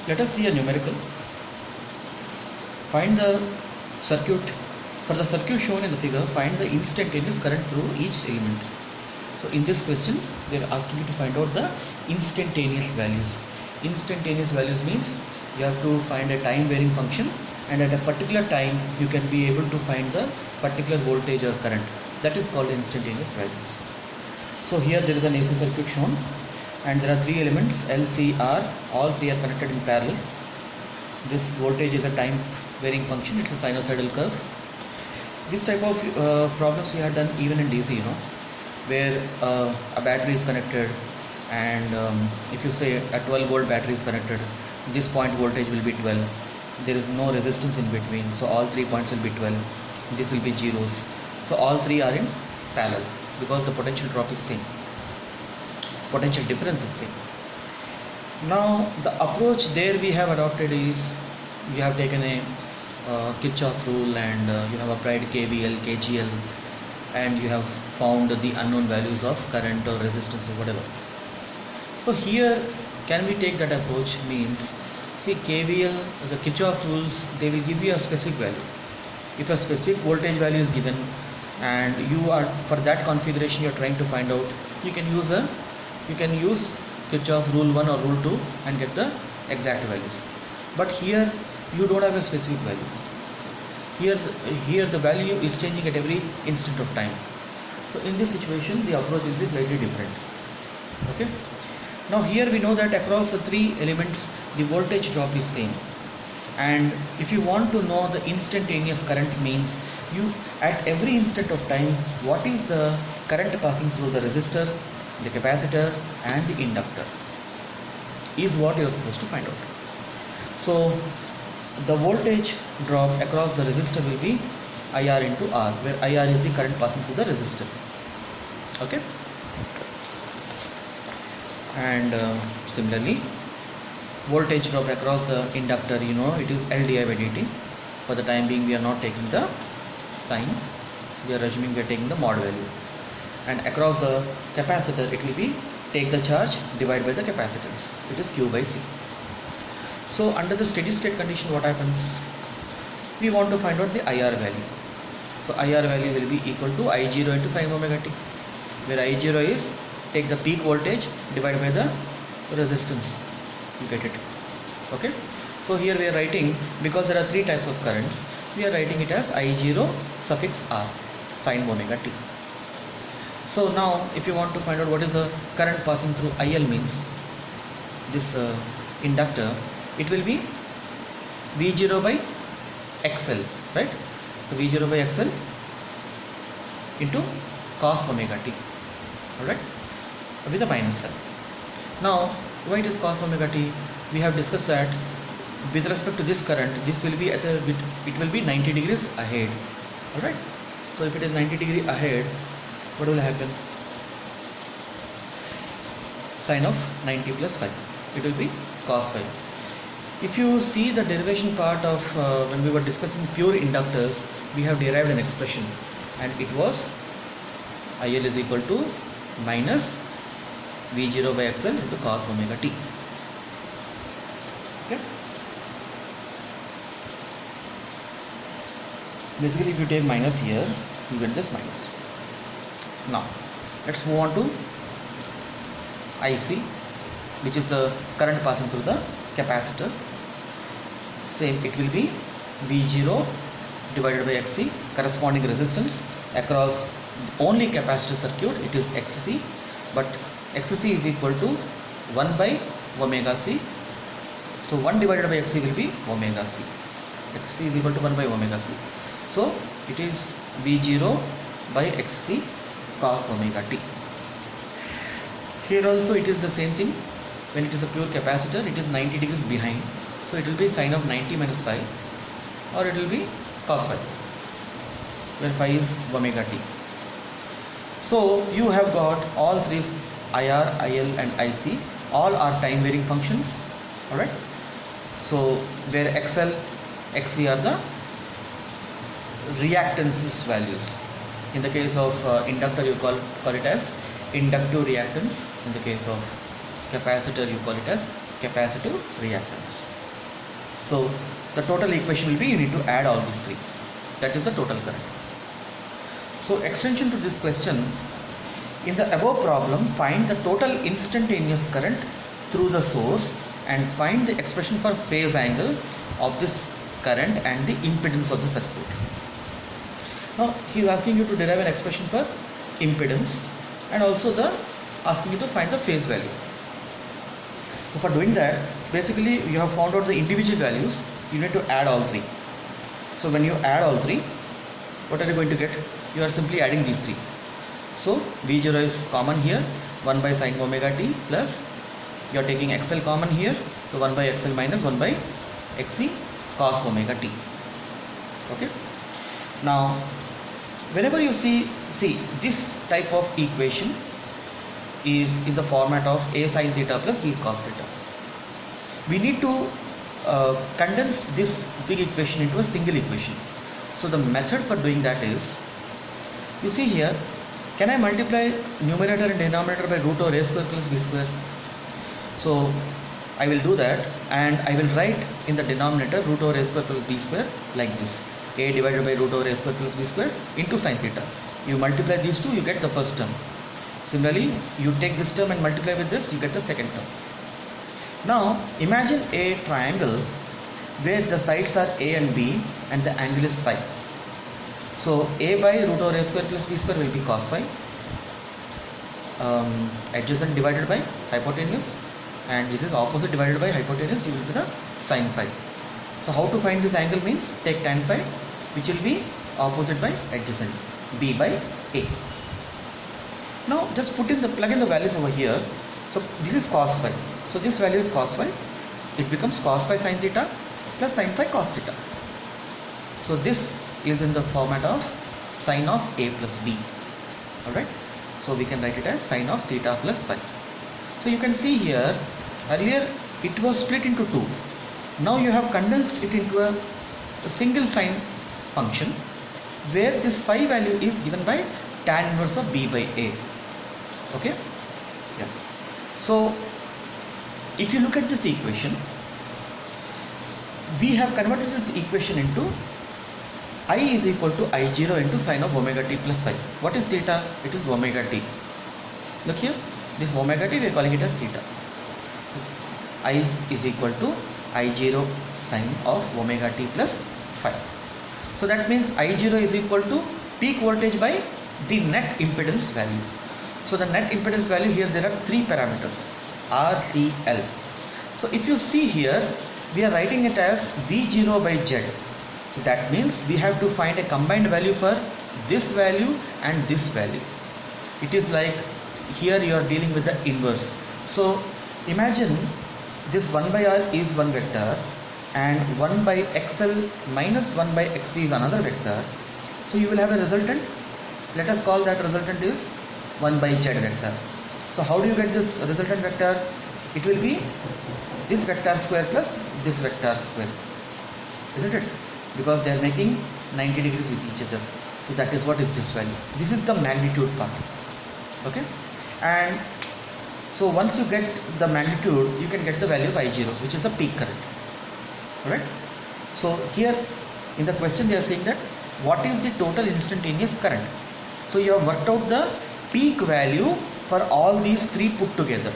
Let us see a numerical. Find the circuit. For the circuit shown in the figure, find the instantaneous current through each element. So in this question, they are asking you to find out the instantaneous values. Instantaneous values means you have to find a time varying function, and at a particular time you can be able to find the particular voltage or current. That is called instantaneous values. So here there is an AC circuit shown, and there are three elements L, C, R. All three are connected in parallel. This voltage is a time varying function. It's a sinusoidal curve. This type of problems we have done even in DC, where a battery is connected, and if you say a 12 volt battery is connected, this point voltage will be 12. There is no resistance in between, so all 3 points will be 12. This will be zeros. So all three are in parallel because the potential drop is same, potential difference is same. Now the approach there we have adopted is we have taken a Kirchhoff rule, and you have applied KVL, KGL, and you have found the unknown values of current or resistance or whatever. So here, can we take that approach? Means, see, KVL, the Kirchhoff rules, they will give you a specific value. If a specific voltage value is given, and you are for that configuration you are trying to find out, you can use Kirchhoff rule 1 or rule 2 and get the exact values. But here you don't have a specific value. Here the value is changing at every instant of time. So in this situation the approach will be slightly different. Okay. Now here we know that across the three elements the voltage drop is same, and if you want to know the instantaneous current, means you at every instant of time what is the current passing through the resistor, the capacitor and the inductor is what you are supposed to find out. So the voltage drop across the resistor will be IR into R, where IR is the current passing through the resistor. Okay. And similarly, voltage drop across the inductor, it is L di by dt. For the time being we are not taking the sign, we are assuming we are taking the mod value. And across the capacitor it will be take the charge divided by the capacitance, it is Q by C. So under the steady state condition what happens? We want to find out the IR value. So IR value will be equal to I0 into sin omega t, where I0 is take the peak voltage divided by the resistance, you get it. Okay. So here we are writing, because there are three types of currents, we are writing it as I0 suffix R sin omega t. So now if you want to find out what is the current passing through IL, means this inductor, it will be V0 by XL, right? So V0 by XL into cos omega t, alright, with a minus sign. Now why it is cos omega t? We have discussed that with respect to this current, this will be it will be 90 degrees ahead, alright. So if it is 90 degree ahead, what will happen? Sine of 90 plus 5, it will be cos 5. If you see the derivation part of when we were discussing pure inductors, we have derived an expression, and it was IL is equal to minus V0 by XL into cos omega t. Okay. Basically if you take minus here, you get this minus. Now let's move on to IC, which is the current passing through the capacitor. Same, it will be V0 divided by XC, corresponding resistance across only capacitor circuit, it is XC, but XC is equal to 1 by omega C. So 1 divided by XC will be omega C. XC is equal to 1 by omega C. So it is V0 by XC cos omega t. Here also it is the same thing. When it is a pure capacitor, it is 90 degrees behind, so it will be sine of 90 minus 5, or it will be cos 5, where phi is omega t. So you have got all three, IR, IL and IC, all are time varying functions, alright. So where XL, XC are the reactances values. In the case of inductor you call it as inductive reactance. In the case of capacitor you call it as capacitive reactance. So the total equation will be, you need to add all these three. That is the total current. So extension to this question, in the above problem, find the total instantaneous current through the source and find the expression for phase angle of this current and the impedance of the circuit. Now he is asking you to derive an expression for impedance and also asking you to find the phase value. So for doing that, basically you have found out the individual values, you need to add all three. So when you add all three, what are you going to get? You are simply adding these three. So V0 is common here, 1 by sin omega t, plus you are taking XL common here, so 1 by XL minus 1 by XC cos omega t. Okay. Now whenever you see this type of equation is in the format of A sin theta plus B cos theta, we need to condense this big equation into a single equation. So the method for doing that is, you see here, can I multiply numerator and denominator by root over A square plus B square? So I will do that, and I will write in the denominator root over A square plus B square like this: A divided by root over A square plus B square into sin theta. You multiply these two, you get the first term. Similarly, you take this term and multiply with this, you get the second term. Now imagine a triangle where the sides are A and B and the angle is phi. So A by root over A square plus B square will be cos phi, adjacent divided by hypotenuse, and this is opposite divided by hypotenuse, you will be the sin phi. So how to find this angle means, take tan phi, which will be opposite by adjacent, B by A. Now just plug in the values over here. So this is cos phi, so this value is cos phi, it becomes cos phi sin theta plus sin phi cos theta. So this is in the format of sin of A plus B. Alright, so we can write it as sin of theta plus phi. So you can see here, earlier it was split into two. Now you have condensed it into a single sine function where this phi value is given by tan inverse of B by A. Okay, yeah. So if you look at this equation, we have converted this equation into I is equal to I0 into sin of omega t plus phi. What is theta? It is omega t. Look here, this omega t we are calling it as theta. This I is equal to I0 sin of omega t plus phi. So that means I0 is equal to peak voltage by the net impedance value. So the net impedance value here, there are three parameters, R, C, L. So if you see here, we are writing it as V0 by Z. So that means we have to find a combined value for this value and this value. It is like here you are dealing with the inverse. So imagine this 1 by R is one vector and 1 by XL minus 1 by XC is another vector. So you will have a resultant. Let us call that resultant is 1 by Z vector. So how do you get this resultant vector? It will be this vector square plus this vector square, isn't it? Because they are making 90 degrees with each other. So that is what is this value. This is the magnitude part. Okay, and so once you get the magnitude, you can get the value of I0, which is a peak current. Alright, so here in the question they are saying that what is the total instantaneous current. So you have worked out the peak value for all these three put together.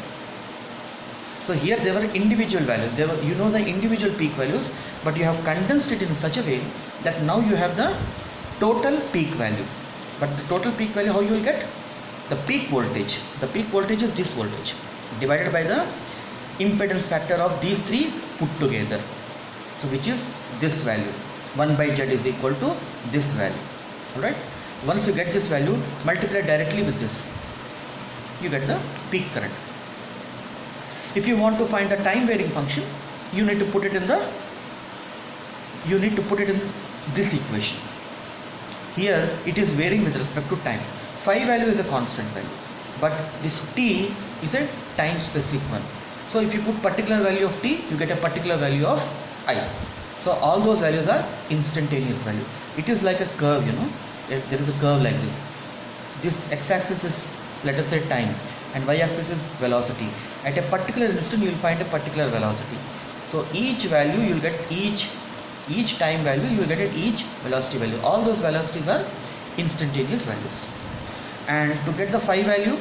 So here there were individual values, there were, you know, the individual peak values, but you have condensed it in such a way that now you have the total peak value. But the total peak value, how you will get? The peak voltage. The peak voltage is this voltage divided by the impedance factor of these three put together. So which is this value, 1 by Z is equal to this value. Alright, once you get this value, multiply directly with this, you get the peak current. If you want to find the time varying function, you need to put it in this equation. Here it is varying with respect to time. Phi value is a constant value, but this t is a time specific one. So if you put particular value of t, you get a particular value of I. So all those values are instantaneous value. It is like a curve, you know, if there is a curve like this. This x-axis is, let us say, time, and y-axis is velocity. At a particular instant you will find a particular velocity. So each value you will get each time value you will get at each velocity value. All those velocities are instantaneous values. And to get the phi value,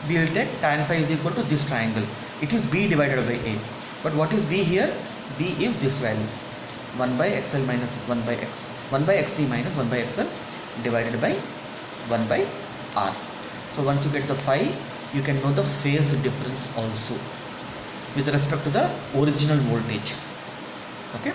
we will take tan phi is equal to this triangle. It is b divided by a. But what is b here? B is this value, 1 by xl minus 1 by x, 1 by xc minus 1 by xl divided by 1 by r. So once you get the phi, you can know the phase difference also with respect to the original voltage. Okay.